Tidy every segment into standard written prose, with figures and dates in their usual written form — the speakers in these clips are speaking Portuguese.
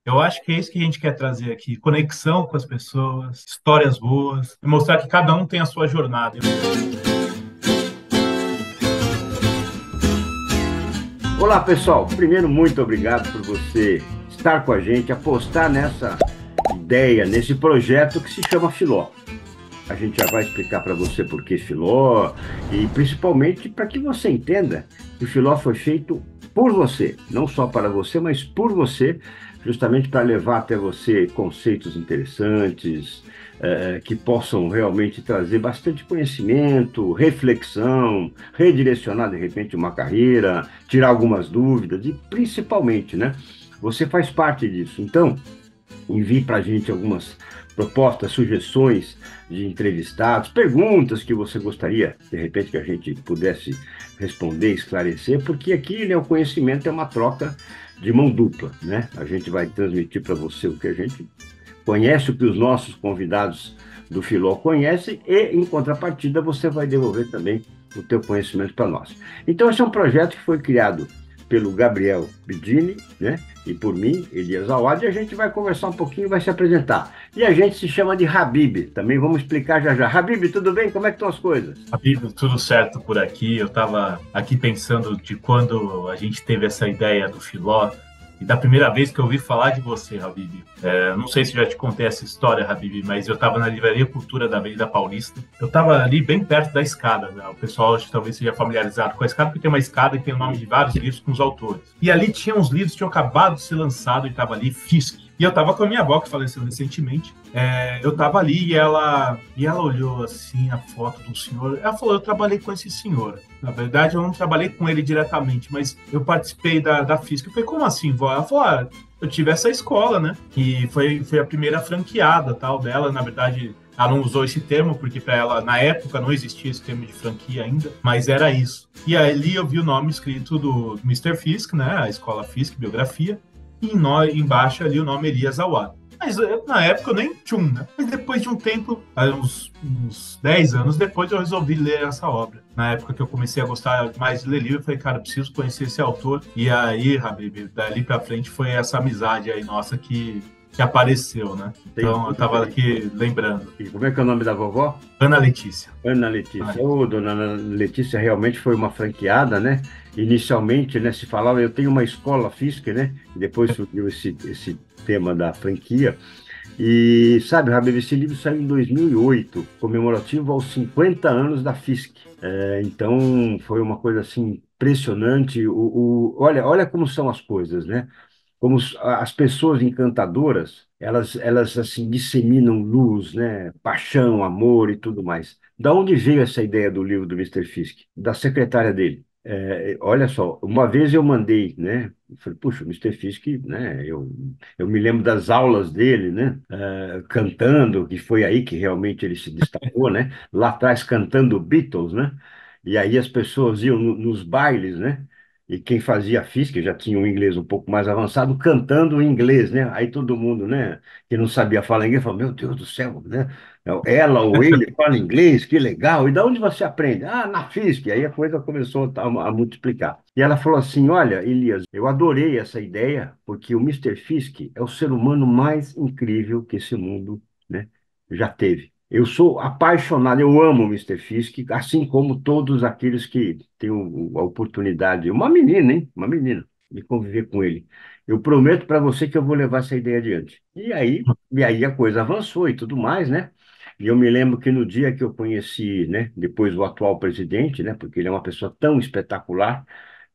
Eu acho que é isso que a gente quer trazer aqui: conexão com as pessoas, histórias boas, e mostrar que cada um tem a sua jornada. Olá, pessoal. Primeiro, muito obrigado por você estar com a gente, apostar nessa ideia, nesse projeto que se chama Filó. A gente já vai explicar para você por que Filó e principalmente para que você entenda que o Filó foi feito por você, não só para você, mas por você, justamente para levar até você conceitos interessantes, que possam realmente trazer bastante conhecimento, reflexão, redirecionar de repente uma carreira, tirar algumas dúvidas e principalmente, né? Você faz parte disso. Então, envie para a gente algumas propostas, sugestões de entrevistados, perguntas que você gostaria, de repente, que a gente pudesse responder, esclarecer, porque aqui, né, o conhecimento é uma troca de mão dupla, né? A gente vai transmitir para você o que a gente conhece, o que os nossos convidados do Filó conhecem e, em contrapartida, você vai devolver também o teu conhecimento para nós. Então, esse é um projeto que foi criado pelo Gabriel Bidini, né? E por mim, Elias Awad, e a gente vai conversar um pouquinho, vai se apresentar. E a gente se chama de Habib, também vamos explicar já já. Habib, tudo bem? Como é que estão as coisas? Amigo, tudo certo por aqui. Eu estava aqui pensando de quando a gente teve essa ideia do Filó e da primeira vez que eu ouvi falar de você, Habib. Não sei se já te contei essa história, Habib, mas eu estava na Livraria Cultura da Avenida Paulista. Eu estava ali bem perto da escada, né? O pessoal acho que talvez seja familiarizado com a escada, porque tem uma escada e tem o nome de vários livros com os autores. E ali tinha uns livros que tinham acabado de ser lançados e estava ali Fisk. E eu estava com a minha avó, que faleceu recentemente. Eu estava ali e ela olhou assim a foto do senhor. Ela falou: eu trabalhei com esse senhor. Na verdade, eu não trabalhei com ele diretamente, mas eu participei da física. Eu falei: como assim, vó? Ela falou: eu tive essa escola, né? E foi a primeira franqueada tal dela. Na verdade, ela não usou esse termo, porque para ela, na época, não existia esse termo de franquia ainda, mas era isso. E ali eu vi o nome escrito do Mister Fisk, né? A escola Fisk, biografia, e embaixo ali o nome Elias Awad. Mas na época eu nem tchum, né? Mas depois de um tempo, uns 10 anos depois, eu resolvi ler essa obra. Na época que eu comecei a gostar mais de ler livro, eu falei: cara, eu preciso conhecer esse autor. E aí, Habib, dali pra frente foi essa amizade aí nossa que apareceu, né? Então eu Entendi. tava aqui lembrando. E como é que é o nome da vovó? Ana Letícia. Ana Ana Letícia. Letícia. Ô, dona Ana Letícia realmente foi uma franqueada, né? Inicialmente, né, se falava, eu tenho uma escola Fisk, né? E depois surgiu esse tema da franquia. E, sabe, Habib, esse livro saiu em 2008, comemorativo aos 50 anos da Fisk. Então, foi uma coisa, assim, impressionante. Olha como são as coisas, né? Como as pessoas encantadoras, elas assim disseminam luz, né, paixão, amor e tudo mais. Da onde veio essa ideia do livro do Mister Fisk? Da secretária dele. Olha só, uma vez eu mandei, né? Eu falei: puxa, o Mister Fisk, né? Eu me lembro das aulas dele, né? Cantando, que foi aí que realmente ele se destacou, né? Lá atrás cantando Beatles, né? E aí as pessoas iam nos bailes, né? E quem fazia física já tinha um inglês um pouco mais avançado, cantando em inglês, né? Aí todo mundo, né, que não sabia falar inglês, falou: meu Deus do céu, né? Ela ou ele fala inglês, que legal. E da onde você aprende? Ah, na física. Aí a coisa começou a multiplicar. E ela falou assim: olha, Elias, eu adorei essa ideia, porque o Mister Fisk é o ser humano mais incrível que esse mundo, né, já teve. Eu sou apaixonado, eu amo o Mister Fisk, assim como todos aqueles que têm a oportunidade, uma menina, hein? Uma menina, de conviver com ele. Eu prometo para você que eu vou levar essa ideia adiante. E aí a coisa avançou e tudo mais, né? E eu me lembro que no dia que eu conheci, né, depois o atual presidente, né, porque ele é uma pessoa tão espetacular,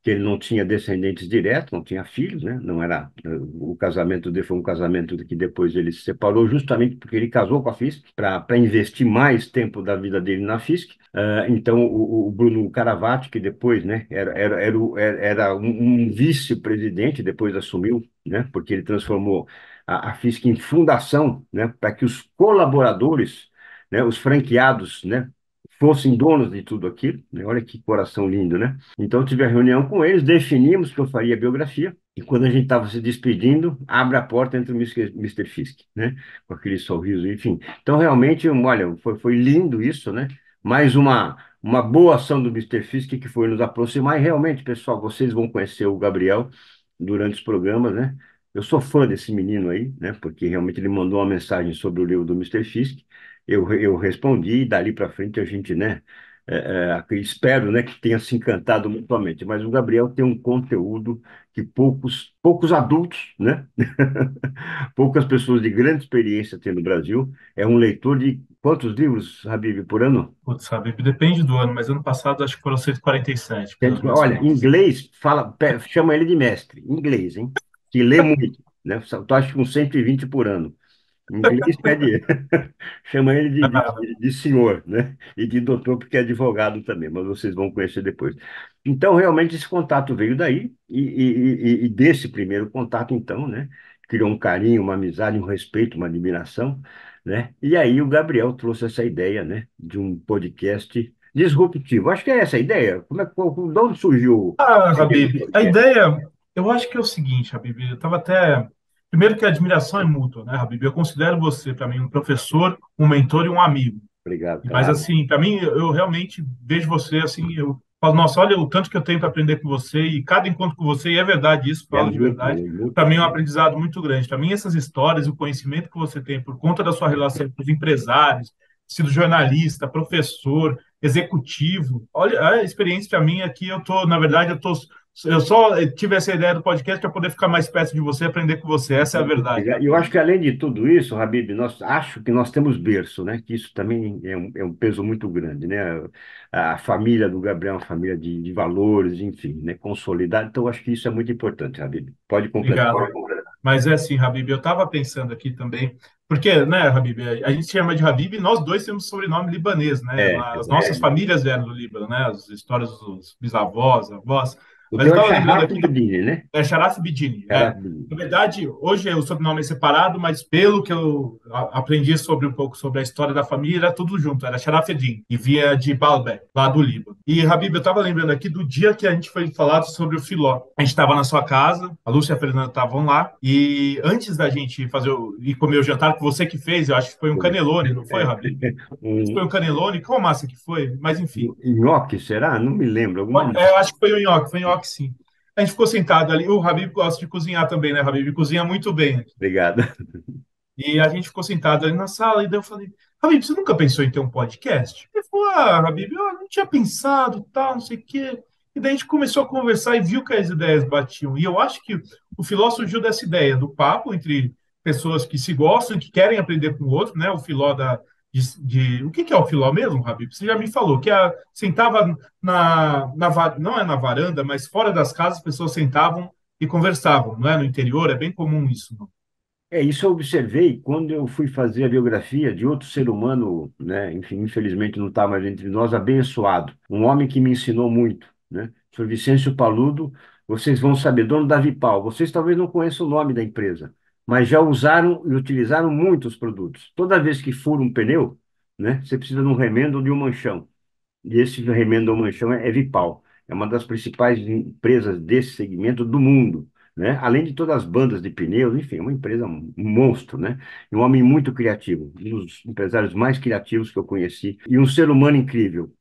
que ele não tinha descendentes diretos, não tinha filhos, né? Não era, o casamento dele foi um casamento que depois ele se separou justamente porque ele casou com a Fisk para investir mais tempo da vida dele na Fisk. Então o Bruno Caravati, que depois, né, era um vice-presidente, depois assumiu, né? Porque ele transformou a Fisk em fundação, né? Para que os colaboradores, né, os franqueados, né, fossem donos de tudo aquilo, né? Olha que coração lindo, né? Então, eu tive a reunião com eles, definimos que eu faria a biografia, e quando a gente estava se despedindo, abre a porta entre o Mister Fisk, né? Com aquele sorriso, enfim. Então, realmente, olha, foi lindo isso, né? Mais uma boa ação do Mister Fisk que foi nos aproximar, e realmente, pessoal, vocês vão conhecer o Gabriel durante os programas, né? Eu sou fã desse menino aí, né? Porque realmente ele mandou uma mensagem sobre o livro do Mister Fisk. Eu respondi, e dali para frente a gente, né? Espero, né, que tenha se encantado mutuamente. Mas o Gabriel tem um conteúdo que poucos adultos, né? Poucas pessoas de grande experiência têm no Brasil. É um leitor de quantos livros, Habib, por ano? Putz, Habib, depende do ano, mas ano passado acho que foram 147, pelas minhas Olha, contas. inglês, chama ele de mestre, inglês, hein? Que lê muito, né? Só acho que uns 120 por ano. Em inglês pede, chama ele de senhor, né? E de doutor, porque é advogado também, mas vocês vão conhecer depois. Então, realmente, esse contato veio daí, e desse primeiro contato, então, né? Criou um carinho, uma amizade, um respeito, uma admiração, né? E aí o Gabriel trouxe essa ideia, né? De um podcast disruptivo. Acho que é essa a ideia. De onde surgiu a ideia do Habib, a podcast? ideia, eu acho que é o seguinte, Habib, eu estava até. Primeiro que a admiração é mútua, né, Habib? Eu considero você, para mim, um professor, um mentor e um amigo. Obrigado, Mas, cara. assim, para mim, eu realmente vejo você, assim, eu falo, nossa, olha o tanto que eu tenho para aprender com você, e cada encontro com você, e é verdade isso, É falo de muito, verdade, muito. para mim é um aprendizado muito grande. Para mim, essas histórias, o conhecimento que você tem por conta da sua relação com os empresários, sido jornalista, professor, executivo, olha, a experiência para mim aqui, eu tô, na verdade, eu só tive essa ideia do podcast para poder ficar mais perto de você, aprender com você, essa é a verdade, E eu Habib. acho que além de tudo isso, Habib, nós acho que nós temos berço, né? Que isso também é um peso muito grande, né? A família do Gabriel é uma família de valores, enfim, né? Consolidada. Então, eu acho que isso é muito importante, Habib. Pode completar. Obrigado. Mas é assim, Habib, eu estava pensando aqui também, porque, né, Habib, a gente chama de Habib e nós dois temos sobrenome libanês, né? As nossas Exatamente. famílias vieram do Líbano, né? As histórias dos bisavós, avós. O Mas eu teu é estava lembrando Sharaf aqui Bedini, né? é Sharaf Bidini. Sharaf É. Bedini. Na verdade, hoje o sobrenome é separado, mas pelo que eu aprendi sobre um pouco sobre a história da família, era tudo junto, era Sharafeddin, e via de Baalbek, lá do Líbano. E, Habib, eu estava lembrando aqui do dia que a gente foi falar sobre o Filó. A gente estava na sua casa, a Lúcia e a Fernanda estavam lá, e antes da gente ir comer o jantar, que você que fez, eu acho que foi um canelone, não foi, É. Habib? Foi um Um, canelone? Qual massa que foi? Mas, enfim. nhoque, será? Não me lembro. Alguma É, massa. eu acho que foi nhoque, sim. A gente ficou sentado ali. O Habib gosta de cozinhar também, né, Habib? Cozinha muito bem. Obrigado. E a gente ficou sentado ali na sala, e daí eu falei, Habib, você nunca pensou em ter um podcast? Ele falou, Habib, eu não tinha pensado, tal, não sei o quê. E daí a gente começou a conversar e viu que as ideias batiam. E eu acho que o Filó surgiu dessa ideia, do papo entre pessoas que se gostam, que querem aprender com o outro, né? O Filó o que é o Filó mesmo, Habib? Você já me falou, que sentava não é na varanda, mas fora das casas, as pessoas sentavam e conversavam, não é? No interior, é bem comum isso, não? Isso eu observei quando eu fui fazer a biografia de outro ser humano, né? Enfim, infelizmente não está mais entre nós, abençoado. Um homem que me ensinou muito, né? Sr. Vicêncio Paludo, vocês vão saber, dono da Vipal. Vocês talvez não conheçam o nome da empresa, mas já usaram e utilizaram muitos produtos. Toda vez que fura um pneu, né? Você precisa de um remendo ou de um manchão. E esse remendo ou manchão é Vipal. É uma das principais empresas desse segmento do mundo, né? Além de todas as bandas de pneus, enfim, é uma empresa um monstro, né? E um homem muito criativo, um dos empresários mais criativos que eu conheci e um ser humano incrível.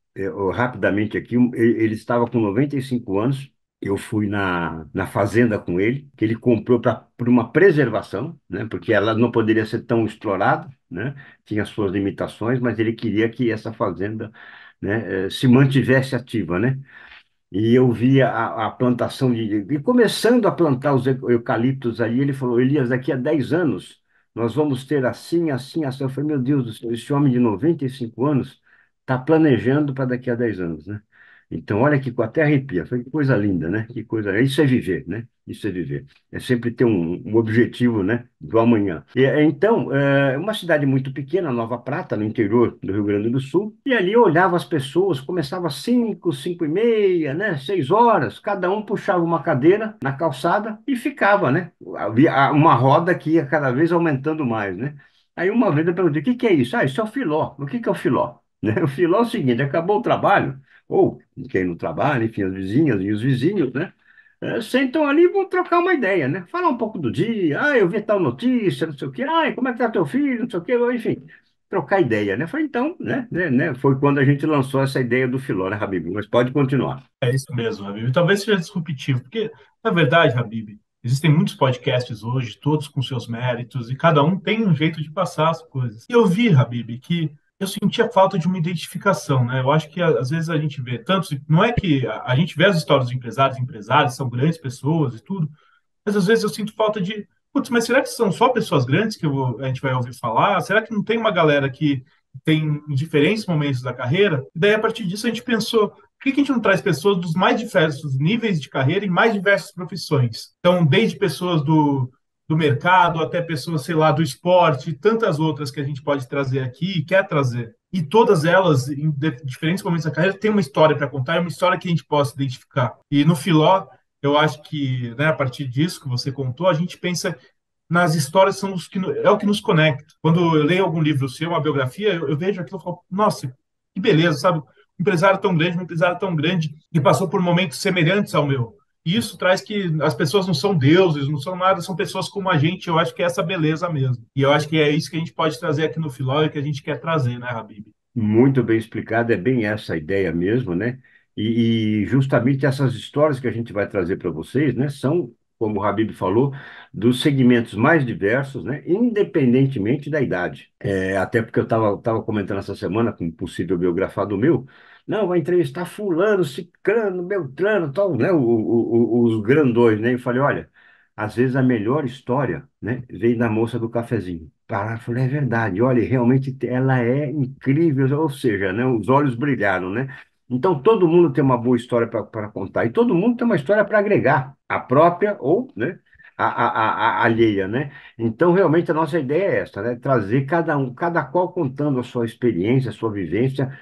Rapidamente aqui, ele estava com 95 anos. Eu fui na fazenda com ele, que ele comprou por uma preservação, né? Porque ela não poderia ser tão explorada, né? Tinha suas limitações, mas ele queria que essa fazenda, né, se mantivesse ativa, né? E eu via a plantação e começando a plantar os eucaliptos ali, ele falou, Elias, daqui a 10 anos nós vamos ter assim, assim, assim. Eu falei, meu Deus do céu, esse homem de 95 anos está planejando para daqui a 10 anos, né? Então, olha que até arrepia. Foi que coisa linda, né? Que coisa. Isso é viver, né? Isso é viver. É sempre ter um objetivo, né? Do amanhã. Então, é uma cidade muito pequena, Nova Prata, no interior do Rio Grande do Sul. E ali eu olhava as pessoas, começava às 5, 5 e meia, né? 6 horas. Cada um puxava uma cadeira na calçada e ficava, né? Havia uma roda que ia cada vez aumentando mais, né? Aí uma vez eu perguntei, o que que é isso? Ah, isso é o filó. O que que é o filó? Né? O filó é o seguinte, acabou o trabalho, ou quem não trabalha, enfim, as vizinhas e os vizinhos, né? Sentam ali e vão trocar uma ideia, né? Falar um pouco do dia, eu vi tal notícia, não sei o quê, como é que tá teu filho, não sei o quê, enfim, trocar ideia, né? Falei, então, né? Foi quando a gente lançou essa ideia do Filó, né, Habib? Mas pode continuar. É isso mesmo, Habib. Talvez seja disruptivo, porque, na verdade, Habib, Existem muitos podcasts hoje, todos com seus méritos, e cada um tem um jeito de passar as coisas. E eu vi, Habib, que eu sentia falta de uma identificação, né? Eu acho que às vezes a gente vê tantos, não é que a gente vê as histórias dos empresários, empresários são grandes pessoas e tudo, mas às vezes eu sinto falta de, putz, mas será que são só pessoas grandes que a gente vai ouvir falar? Será que não tem uma galera que tem em diferentes momentos da carreira? E daí, a partir disso, a gente pensou, por que a gente não traz pessoas dos mais diversos níveis de carreira e mais diversas profissões? Então, desde pessoas do mercado até pessoas, sei lá, do esporte e tantas outras que a gente pode trazer aqui e quer trazer. E todas elas, em diferentes momentos da carreira, têm uma história para contar, é uma história que a gente possa identificar. E no Filó, eu acho que, né, a partir disso que você contou, a gente pensa nas histórias são os que é o que nos conecta. Quando eu leio algum livro seu, uma biografia, eu vejo aquilo e falo, nossa, que beleza, sabe? Um empresário tão grande que passou por momentos semelhantes ao meu. E isso traz que as pessoas não são deuses, não são nada, são pessoas como a gente. Eu acho que é essa beleza mesmo. E eu acho que é isso que a gente pode trazer aqui no Filó e que a gente quer trazer, né, Habib? Muito bem explicado, é bem essa a ideia mesmo, né? E justamente essas histórias que a gente vai trazer para vocês, né, são, como o Habib falou, dos segmentos mais diversos, né, independentemente da idade. Até porque eu estava comentando essa semana com um possível biografado meu, não, vai entrevistar fulano, ciclano, beltrano, tal, né, os grandões, né? E eu falei, olha, às vezes a melhor história, né, vem da moça do cafezinho. Parar, falei, é verdade, olha, realmente ela é incrível, ou seja, né, os olhos brilharam, né? Então todo mundo tem uma boa história para contar e todo mundo tem uma história para agregar, a própria ou, né, a alheia, né? Então realmente a nossa ideia é essa, né? Trazer cada um, cada qual contando a sua experiência, a sua vivência,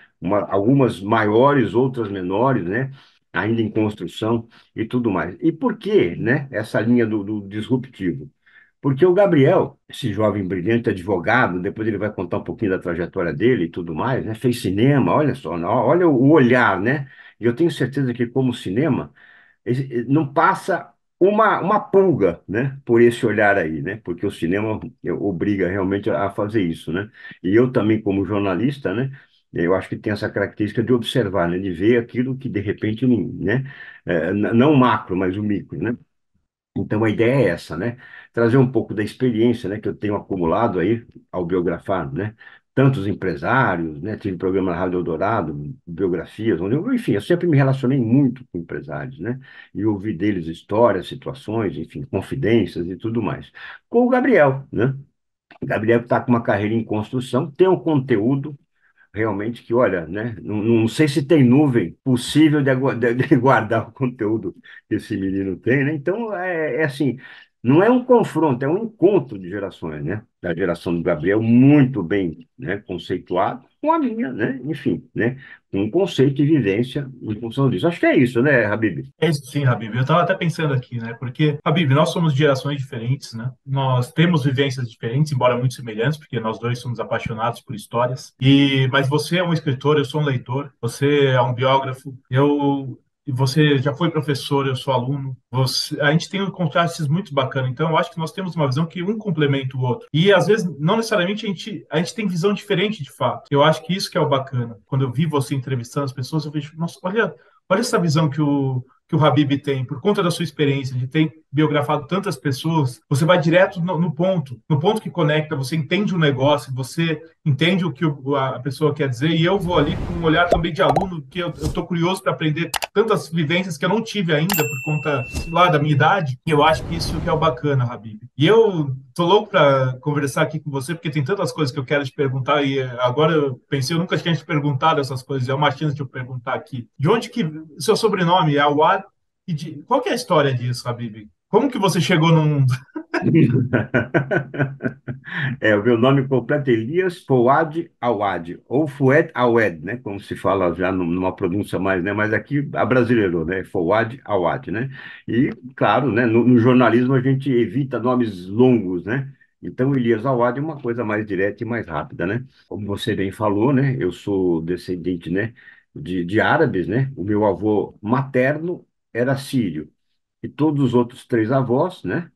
algumas maiores, outras menores, né? Ainda em construção e tudo mais. E por que, né, essa linha do disruptivo? Porque o Gabriel, esse jovem brilhante advogado, depois ele vai contar um pouquinho da trajetória dele e tudo mais, né? Fez cinema, olha só, olha o olhar, né? E eu tenho certeza que, como cinema, não passa uma pulga, né? Por esse olhar aí, né? Porque o cinema obriga realmente a fazer isso, né? E eu também, como jornalista, né? Eu acho que tem essa característica de observar, né? De ver aquilo que, de repente, né? Não o macro, mas o micro, né? Então, a ideia é essa, né? Trazer um pouco da experiência, né, que eu tenho acumulado aí ao biografar, né? Tantos empresários, né? Tive programa na Rádio Eldorado, biografias, onde enfim, eu sempre me relacionei muito com empresários, né? E ouvi deles histórias, situações, enfim, confidências e tudo mais. Com o Gabriel, né? O Gabriel está com uma carreira em construção, tem um conteúdo realmente que, olha, né? Não sei se tem nuvem possível de guardar o conteúdo que esse menino tem, né? Então, é assim, não é um confronto, é um encontro de gerações, né? Da geração do Gabriel, muito bem, né, conceituado, com a minha, né? Enfim, né? Com um conceito de vivência em função disso. Acho que é isso, né, Habib? É isso sim, Habib. Eu estava até pensando aqui, né? Porque, Habib, nós somos de gerações diferentes, né? Nós temos vivências diferentes, embora muito semelhantes, porque nós dois somos apaixonados por histórias. Mas você é um escritor, eu sou um leitor. Você é um biógrafo. E você já foi professor, eu sou aluno. A gente tem contrastes muito bacanas. Então, eu acho que nós temos uma visão que um complementa o outro. E às vezes, não necessariamente a gente tem visão diferente de fato. Eu acho que isso que é o bacana. Quando eu vi você entrevistando as pessoas, eu vejo, nossa, olha essa visão que o Habib tem, por conta da sua experiência, de ter biografado tantas pessoas, você vai direto no ponto que conecta, você entende o negócio, você entende o que a pessoa quer dizer, e eu vou ali com um olhar também de aluno, que eu estou curioso para aprender tantas vivências que eu não tive ainda por conta, sei lá, da minha idade, e eu acho que isso que é o bacana, Habib. E eu tô louco para conversar aqui com você, porque tem tantas coisas que eu quero te perguntar, e agora eu pensei, eu nunca tinha te perguntado essas coisas, é uma chance de eu perguntar aqui. De onde que seu sobrenome é Awad? Qual que é a história disso, Habib? Como que você chegou no mundo? O meu nome completo é Elias Fouad Awad, ou Fouad Awed, né? Como se fala já numa pronúncia mais, né? Mas aqui abrasileirou, né? Fouad Awad, né? E, claro, né? No jornalismo a gente evita nomes longos, né? Então, Elias Awad é uma coisa mais direta e mais rápida, né? Como você bem falou, né? Eu sou descendente, né? De árabes, né? O meu avô materno era sírio e todos os outros três avós, né?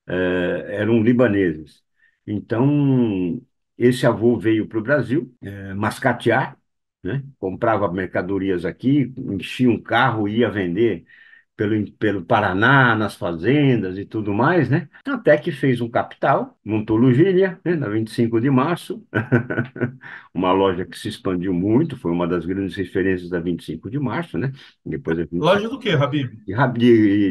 Eram libaneses. Então, esse avô veio para o Brasil, mascatear, né? Comprava mercadorias aqui, enchia um carro, ia vender pelo Paraná, nas fazendas e tudo mais, né? Até que fez um capital, montou Lugília, né, na 25 de março, uma loja que se expandiu muito, foi uma das grandes referências da 25 de março, né? Depois a 25 Loja do quê, Habib?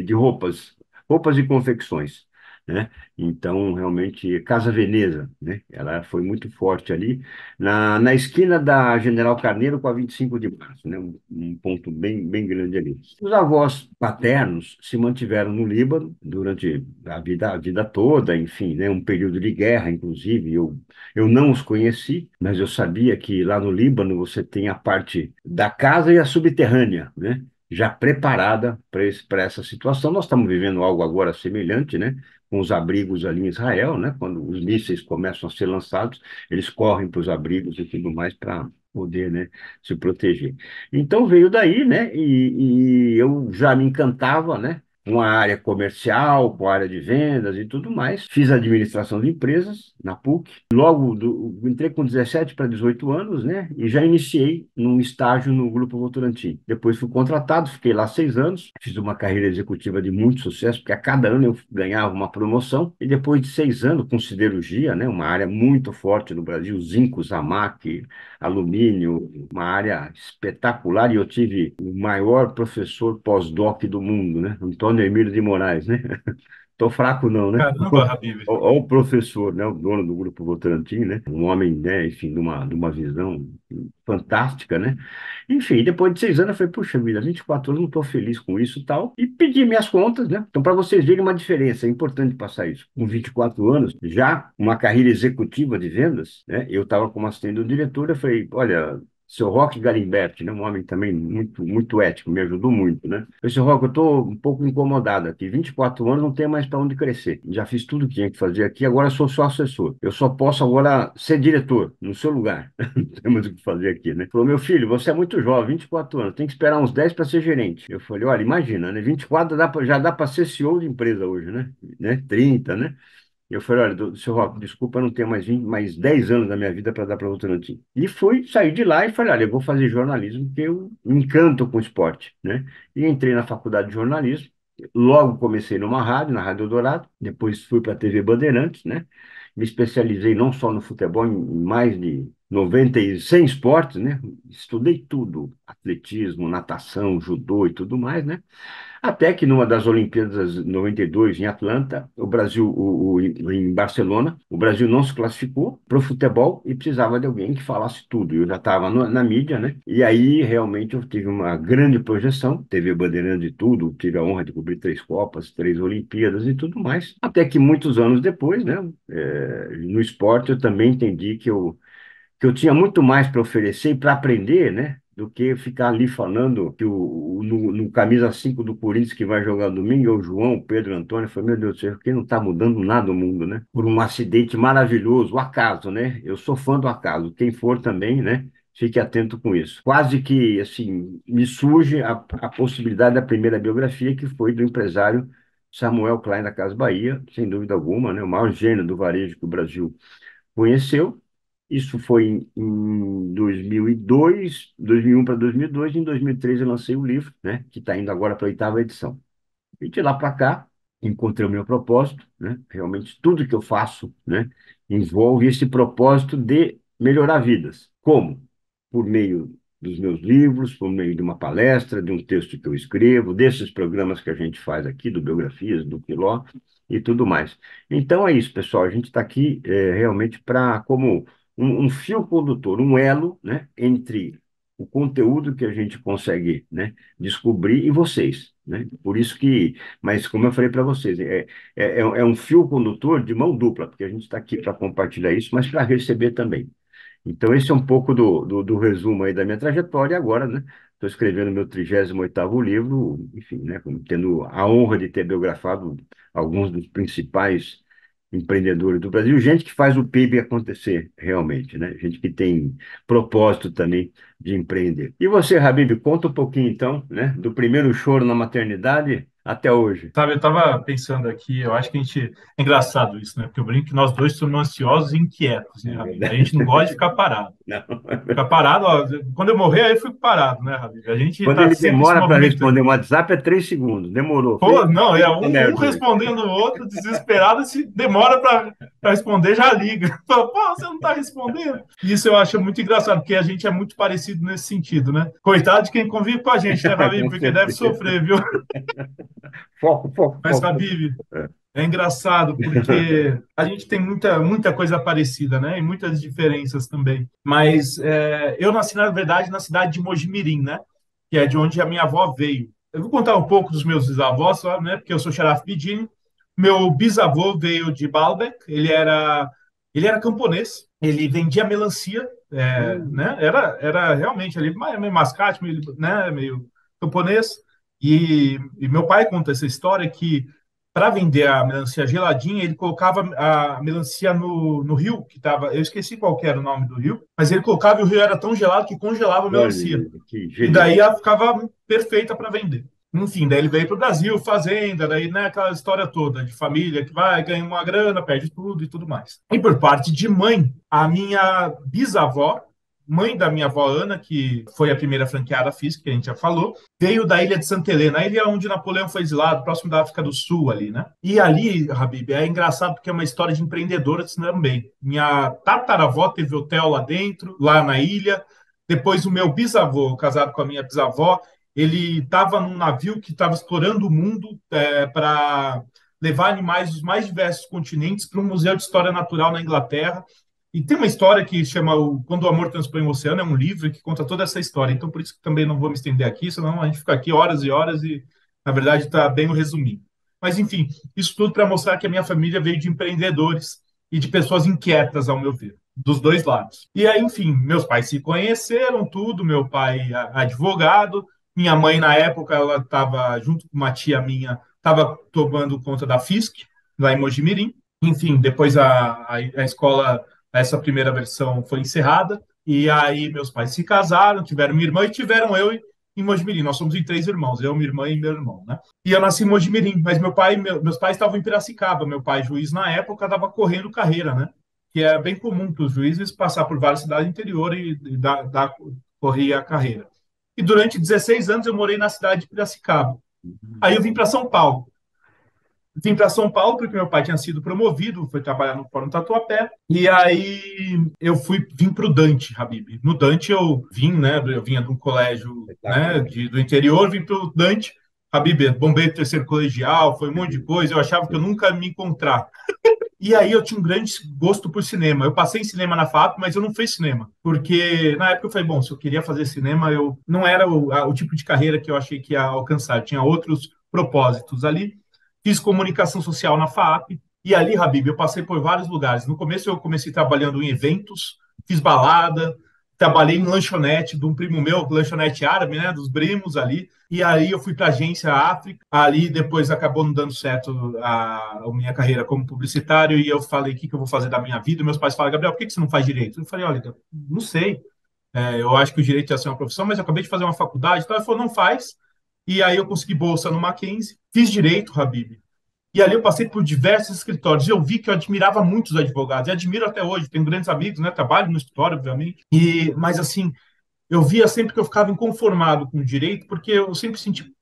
de roupas, roupas e confecções, né? Então, realmente, Casa Veneza, né? Ela foi muito forte ali, na esquina da General Carneiro com a 25 de março, né? Um ponto bem grande ali. Os avós paternos se mantiveram no Líbano durante a vida toda, enfim, né? Um período de guerra, inclusive, eu não os conheci, mas eu sabia que lá no Líbano você tem a parte da casa e a subterrânea, né? Já preparada para essa situação. Nós estamos vivendo algo agora semelhante, né? Com os abrigos ali em Israel, né? Quando os mísseis começam a ser lançados, eles correm para os abrigos e tudo mais para poder, né, se proteger. Então veio daí, né? E eu já me encantava, né? Com a área comercial, com a área de vendas e tudo mais. Fiz administração de empresas na PUC. Entrei com 17 para 18 anos, né? E já iniciei num estágio no Grupo Votorantim. Depois fui contratado, fiquei lá 6 anos. Fiz uma carreira executiva de muito sucesso, porque a cada ano eu ganhava uma promoção. E depois de 6 anos, com siderurgia, né? Uma área muito forte no Brasil, zinco, zamac, alumínio, uma área espetacular. E eu tive o maior professor pós-doc do mundo, né? Antônio Emílio de Moraes, né? Tô fraco não, né? Caramba, Habib. Olha o professor, né? O dono do Grupo Votorantim, né? Um homem, né? Enfim, de uma visão fantástica, né? Enfim, depois de 6 anos, eu falei, puxa vida, 24 anos, não estou feliz com isso e tal. E pedi minhas contas, né? Então, para vocês verem uma diferença, é importante passar isso. Com 24 anos, já uma carreira executiva de vendas, né? Eu estava como assistente do diretor, eu falei, olha, seu Roque Galimberti, né, um homem também muito ético, me ajudou muito, né? Eu disse, Roque, eu estou um pouco incomodado aqui, 24 anos não tem mais para onde crescer. Já fiz tudo que tinha que fazer aqui, agora sou só assessor. Eu só posso agora ser diretor, no seu lugar. Não tem mais o que fazer aqui, né? Falou, meu filho, você é muito jovem, 24 anos, tem que esperar uns 10 para ser gerente. Eu falei, olha, imagina, né? 24 já dá para ser CEO de empresa hoje, né? 30, né? Eu falei, olha, seu Roque, desculpa, eu não tenho mais 10 anos da minha vida para dar para Votorantim. E saí de lá e falei, olha, eu vou fazer jornalismo, porque eu me encanto com esporte, né? E entrei na faculdade de jornalismo, logo comecei numa rádio, na Rádio Eldorado, depois fui para a TV Bandeirantes, né? Me especializei não só no futebol, em mais de 100 esportes, né? Estudei tudo, atletismo, natação, judô e tudo mais, né? Até que numa das Olimpíadas 92 em Atlanta, o Brasil, em Barcelona, o Brasil não se classificou para o futebol e precisava de alguém que falasse tudo. Eu já estava na mídia, né? E aí realmente eu tive uma grande projeção, TV Bandeirante e tudo, tive a honra de cobrir 3 Copas, 3 Olimpíadas e tudo mais. Até que muitos anos depois, né? No esporte eu também entendi que eu tinha muito mais para oferecer e para aprender, né? Do que ficar ali falando que no camisa 5 do Corinthians que vai jogar domingo é o João, o Pedro, o Antônio. Eu falei, meu Deus do céu, que não está mudando nada no mundo, né? Por um acidente maravilhoso, o acaso, né? Eu sou fã do acaso. Quem for também, né? Fique atento com isso. Quase que, assim, me surge a possibilidade da primeira biografia, que foi do empresário Samuel Klein da Casa Bahia, sem dúvida alguma, né? O maior gênio do varejo que o Brasil conheceu. Isso foi em 2002, 2001 para 2002, e em 2003 eu lancei o livro, né, que está indo agora para a 8ª edição. E de lá para cá, encontrei o meu propósito, né? Realmente tudo que eu faço, né, envolve esse propósito de melhorar vidas. Como? Por meio dos meus livros, por meio de uma palestra, de um texto que eu escrevo, desses programas que a gente faz aqui, do Biografias, do Quiló e tudo mais. Então é isso, pessoal. A gente está aqui realmente para como um fio condutor, um elo, né, entre o conteúdo que a gente consegue, né, descobrir e vocês, né? Por isso que, mas como eu falei para vocês, é um fio condutor de mão dupla, porque a gente está aqui para compartilhar isso, mas para receber também. Então, esse é um pouco do resumo aí da minha trajetória. E agora, né? Estou escrevendo meu 38º livro, enfim, né? Tendo a honra de ter biografado alguns dos principais empreendedores do Brasil, gente que faz o PIB acontecer realmente, né? Gente que tem propósito também de empreender. E você, Habib, conta um pouquinho então, né? Do primeiro choro na maternidade até hoje. Sabe, eu estava pensando aqui, eu acho que a gente. É engraçado isso, né? Porque eu brinco que nós dois somos ansiosos e inquietos, É né, Habib? A verdade. gente não gosta de ficar parado. Não. Ficar parado, ó, quando eu morrer, aí eu fico parado, né, Habib? A gente Quando está ele sempre se demora para movimentando. responder um WhatsApp, é 3 segundos. Demorou. Fez, Pô, não, é tá um merda. respondendo o outro, desesperado, se demora para responder, já liga. Fala, pô, você não está respondendo? Isso eu acho muito engraçado, porque a gente é muito parecido nesse sentido, né? Coitado de quem convive com a gente, né, Habib? Com Porque deve certeza. sofrer, viu? Foco, foco, Mas, foco. Habib, é engraçado porque a gente tem muita coisa parecida, né? E muitas diferenças também. Mas eu nasci, na verdade, na cidade de Mojimirim, né? Que é de onde a minha avó veio. Eu vou contar um pouco dos meus bisavós, só, né? Porque eu sou Xaraf Bidini. Meu bisavô veio de Baalbek. Ele era camponês. Ele vendia melancia, né? Era realmente ali meio mascate, meio camponês. E meu pai conta essa história que para vender a melancia geladinha, ele colocava a melancia no rio, que estava. Eu esqueci qual que era o nome do rio, mas ele colocava e o rio era tão gelado que congelava a melancia. Olha, que E daí genial. ela ficava perfeita para vender. Enfim, daí ele veio para o Brasil, fazenda, daí né, aquela história toda de família que vai, ganha uma grana, perde tudo e tudo mais. E por parte de mãe, a minha bisavó, mãe da minha avó Ana, que foi a primeira franqueada física, que a gente já falou, veio da ilha de Santa Helena, a ilha onde Napoleão foi exilado, próximo da África do Sul ali, né? E ali, Habib, é engraçado porque é uma história de empreendedoras também. Minha tataravó teve hotel lá dentro, lá na ilha. Depois o meu bisavô, casado com a minha bisavó, ele estava num navio que estava explorando o mundo para levar animais dos mais diversos continentes para um museu de história natural na Inglaterra. E tem uma história que chama Quando o Amor Transpõe o Oceano, é um livro que conta toda essa história. Então, por isso que também não vou me estender aqui, senão a gente fica aqui horas e horas e, na verdade, está bem o resuminho. Mas, enfim, isso tudo para mostrar que a minha família veio de empreendedores e de pessoas inquietas, ao meu ver, dos dois lados. E aí, enfim, meus pais se conheceram, tudo. Meu pai, advogado. Minha mãe, na época, ela estava, junto com uma tia minha, estava tomando conta da FISC, lá em Mojimirim. Enfim, depois a escola essa primeira versão foi encerrada, e aí meus pais se casaram, tiveram minha irmã e tiveram eu em Mojimirim. Nós somos em três irmãos, eu, minha irmã e meu irmão, né? E eu nasci em Mojimirim, mas meus pais estavam em Piracicaba. Meu pai, juiz na época, estava correndo carreira, né? Que é bem comum para os juízes passar por várias cidades interior e correr a carreira. E durante 16 anos eu morei na cidade de Piracicaba. Aí eu vim para São Paulo. Vim para São Paulo porque meu pai tinha sido promovido, foi trabalhar no Fórum Tatuapé. E aí vim para o Dante, Habib. No Dante eu vim, né? Eu vinha de um colégio, né, Espetacular. do interior, vim para o Dante. Habib, bombei terceiro colegial, foi um monte de coisa. Eu achava que eu nunca ia me encontrar. E aí eu tinha um grande gosto por cinema. Eu passei em cinema na FAP, mas eu não fiz cinema. Porque na época eu falei, bom, se eu queria fazer cinema, eu não era o tipo de carreira que eu achei que ia alcançar. Tinha outros propósitos ali. Fiz comunicação social na FAP. E ali, Habib, eu passei por vários lugares. No começo eu comecei trabalhando em eventos, fiz balada, trabalhei em lanchonete de um primo meu, lanchonete árabe, né, dos primos ali. E aí eu fui para a agência África. Ali depois acabou não dando certo a minha carreira como publicitário e eu falei, o que eu vou fazer da minha vida? Meus pais falaram, Gabriel, por que você não faz direito? Eu falei, olha, não sei. Eu acho que o direito ia ser uma profissão, mas eu acabei de fazer uma faculdade. Então ele falou, não faz. E aí eu consegui bolsa no Mackenzie, fiz direito, Habib. E ali eu passei por diversos escritórios e eu vi que eu admirava muito os advogados. E admiro até hoje, tenho grandes amigos, né? Trabalho no escritório, obviamente. Mas assim, eu via sempre que eu ficava inconformado com o direito, porque eu sempre senti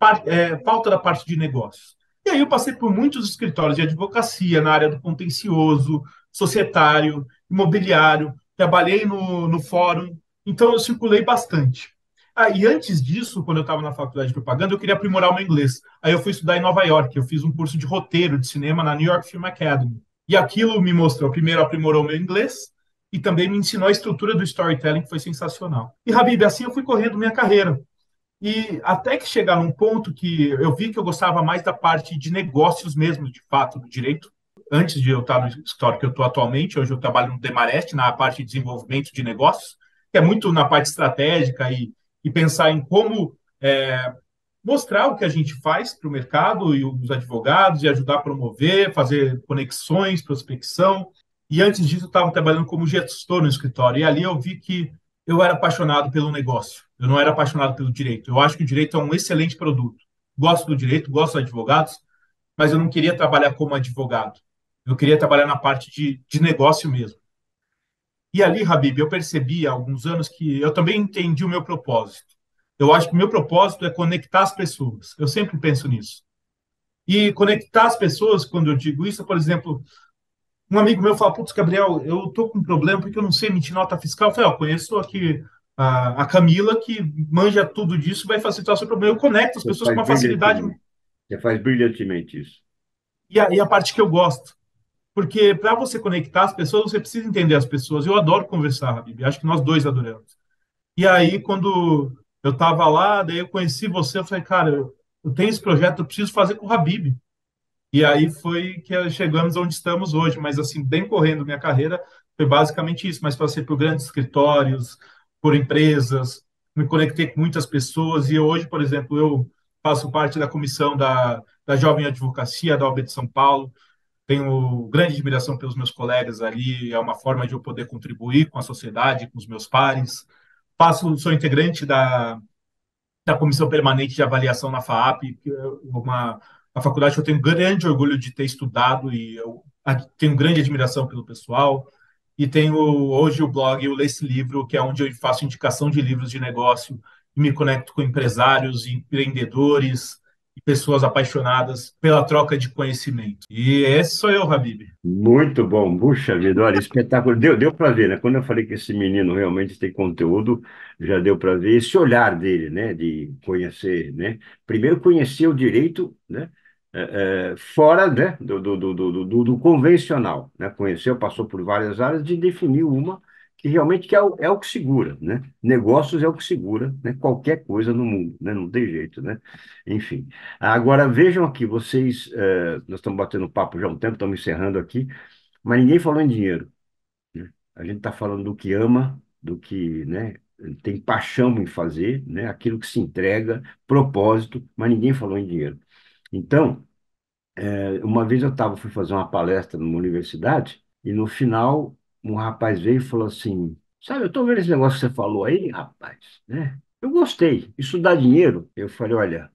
falta da parte de negócios. E aí eu passei por muitos escritórios de advocacia na área do contencioso, societário, imobiliário, trabalhei no fórum, então eu circulei bastante. E antes disso, quando eu estava na faculdade de propaganda, eu queria aprimorar o meu inglês. Aí eu fui estudar em Nova York, eu fiz um curso de roteiro de cinema na New York Film Academy. E aquilo me mostrou, primeiro aprimorou o meu inglês, e também me ensinou a estrutura do storytelling, que foi sensacional. E, Habib, assim eu fui correndo minha carreira. E até que chegar num ponto que eu vi que eu gostava mais da parte de negócios mesmo, de fato, do direito. Antes de eu estar no escritório que eu estou atualmente, hoje eu trabalho no Demarest, na parte de desenvolvimento de negócios, que é muito na parte estratégica e pensar em como mostrar o que a gente faz para o mercado e os advogados e ajudar a promover, fazer conexões, prospecção. E antes disso, eu estava trabalhando como gestor no escritório. E ali eu vi que eu era apaixonado pelo negócio. Eu não era apaixonado pelo direito. Eu acho que o direito é um excelente produto. gosto do direito, gosto de advogados, mas eu não queria trabalhar como advogado. Eu queria trabalhar na parte de negócio mesmo. E ali, Habib, eu percebi há alguns anos que eu também entendi o meu propósito. Eu acho que o meu propósito é conectar as pessoas. Eu sempre penso nisso. E conectar as pessoas, quando eu digo isso, por exemplo, um amigo meu fala, putz, Gabriel, eu tô com um problema porque eu não sei emitir nota fiscal. Eu falei, ó, conheço aqui a Camila, que manja tudo disso, vai facilitar o seu problema. Eu conecto as Você pessoas com faz uma facilidade brilhantemente. Você faz brilhantemente isso. e a parte que eu gosto. Porque para você conectar as pessoas, você precisa entender as pessoas. Eu adoro conversar, Habib. Acho que nós dois adoramos. E aí, quando eu estava lá, daí eu conheci você, eu falei, cara, eu tenho esse projeto, eu preciso fazer com o Habib. E aí foi que chegamos onde estamos hoje. Mas, assim, bem correndo minha carreira, foi basicamente isso. Mas passei por grandes escritórios, por empresas, me conectei com muitas pessoas. E hoje, por exemplo, eu faço parte da comissão da Jovem Advocacia da OAB de São Paulo. Tenho grande admiração pelos meus colegas ali, é uma forma de eu poder contribuir com a sociedade, com os meus pares. Sou integrante da Comissão Permanente de Avaliação na FAAP, que é a faculdade que eu tenho grande orgulho de ter estudado e eu tenho grande admiração pelo pessoal. E tenho hoje o blog, o Lê Esse Livro, que é onde eu faço indicação de livros de negócio e me conecto com empresários, empreendedores e pessoas apaixonadas pela troca de conhecimento. E esse sou eu, Habib. Muito bom, puxa vida, olha, espetáculo. Deu para ver, né? Quando eu falei que esse menino realmente tem conteúdo, já deu para ver esse olhar dele, né? De conhecer, né? Primeiro conhecer o direito, né? Fora, né? Do convencional, né? Conheceu, passou por várias áreas de definir uma que realmente que é o que segura, né? Negócios é o que segura, né? Qualquer coisa no mundo, né? Não tem jeito, né? Enfim. Agora, vejam aqui, vocês, nós estamos batendo papo já há um tempo, estamos encerrando aqui, mas ninguém falou em dinheiro, né? A gente está falando do que ama, do que, né, tem paixão em fazer, né, aquilo que se entrega, propósito, mas ninguém falou em dinheiro. Então, uma vez fui fazer uma palestra numa universidade e no final um rapaz veio e falou assim, sabe, eu estou vendo esse negócio que você falou aí, rapaz, né? Eu gostei, isso dá dinheiro? Eu falei, olha,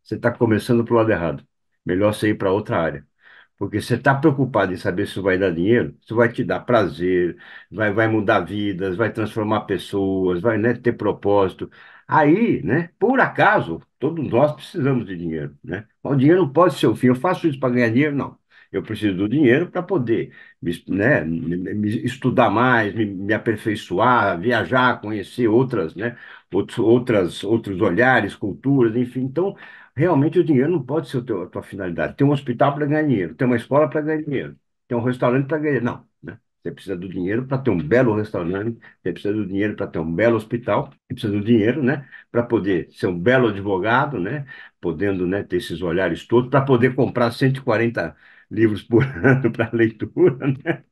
você está começando para o lado errado. Melhor você ir para outra área. Porque você está preocupado em saber se isso vai dar dinheiro, isso vai te dar prazer, vai mudar vidas, vai transformar pessoas, vai, né, ter propósito. Aí, né, por acaso, todos nós precisamos de dinheiro, né? Mas o dinheiro não pode ser o fim. Eu faço isso para ganhar dinheiro? Não. Eu preciso do dinheiro para poder, né, me estudar mais, me aperfeiçoar, viajar, conhecer outras, né, outros olhares, culturas, enfim. Então, realmente o dinheiro não pode ser a tua finalidade. Tem um hospital para ganhar dinheiro, tem uma escola para ganhar dinheiro, tem um restaurante para ganhar. Não, né? Você precisa do dinheiro para ter um belo restaurante, você precisa do dinheiro para ter um belo hospital, você precisa do dinheiro, né, para poder ser um belo advogado, né, podendo, né, ter esses olhares todos, para poder comprar 140 livros por ano para leitura, né?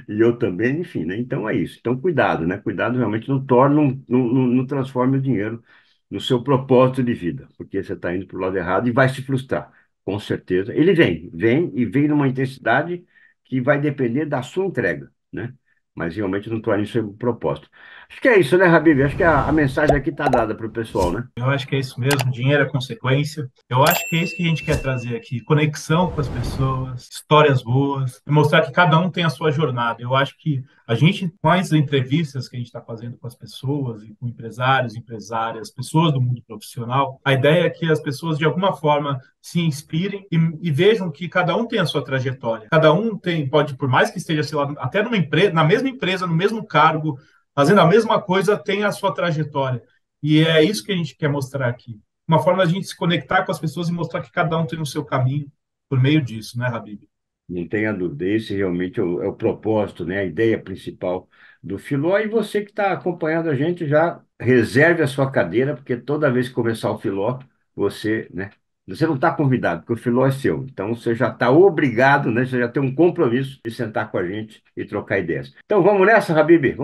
E eu também, enfim, né? Então é isso. Então cuidado, né? Cuidado realmente não torna, não transforme o dinheiro no seu propósito de vida, porque você está indo para o lado errado e vai se frustrar, com certeza. Ele vem e vem numa intensidade que vai depender da sua entrega, né? Mas realmente não torne isso um propósito. Acho que é isso, né, Habib? Acho que a mensagem aqui está dada para o pessoal, né? Eu acho que é isso mesmo, dinheiro é consequência. Eu acho que é isso que a gente quer trazer aqui, conexão com as pessoas, histórias boas, e mostrar que cada um tem a sua jornada. Eu acho que a gente, com as entrevistas que a gente está fazendo com as pessoas e com empresários, empresárias, pessoas do mundo profissional, a ideia é que as pessoas, de alguma forma, se inspirem e vejam que cada um tem a sua trajetória. Cada um tem, pode, por mais que esteja, sei lá, até numa empresa, na mesma empresa, no mesmo cargo, fazendo a mesma coisa, tem a sua trajetória. E é isso que a gente quer mostrar aqui. Uma forma de a gente se conectar com as pessoas e mostrar que cada um tem o seu caminho por meio disso, né, Habib? Não tenha dúvida, esse realmente é o propósito, né? A ideia principal do Filó. E você que está acompanhando a gente, já reserve a sua cadeira, porque toda vez que começar o Filó, você, né? Você não está convidado, porque o Filó é seu. Então você já está obrigado, né? Você já tem um compromisso de sentar com a gente e trocar ideias. Então vamos nessa, Habib.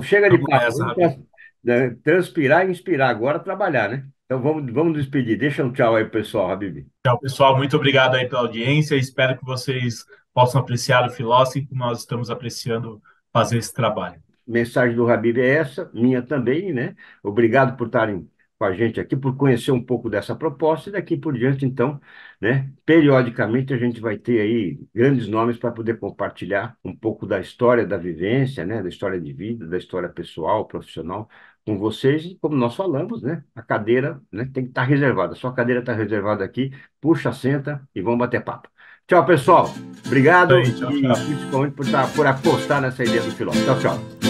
Chega de Vamos papo. nessa, Habib. Né, transpirar e inspirar. Agora trabalhar, né? Então vamos despedir. Deixa um tchau aí, pessoal, Habib. Tchau, pessoal. Muito obrigado aí pela audiência. Espero que vocês possam apreciar o Filósofo como nós estamos apreciando fazer esse trabalho. Mensagem do Habib é essa, minha também, né? Obrigado por estarem com a gente aqui, por conhecer um pouco dessa proposta, e daqui por diante, então, né, periodicamente a gente vai ter aí grandes nomes para poder compartilhar um pouco da história, da vivência, né, da história de vida, da história pessoal, profissional, com vocês, e como nós falamos, né, a cadeira, né, tem que estar reservada. Sua cadeira está reservada aqui, puxa, senta e vamos bater papo. Tchau, pessoal. Isso Obrigado aí, tchau, e tchau. principalmente por apostar nessa ideia do filósofo. Tchau, tchau.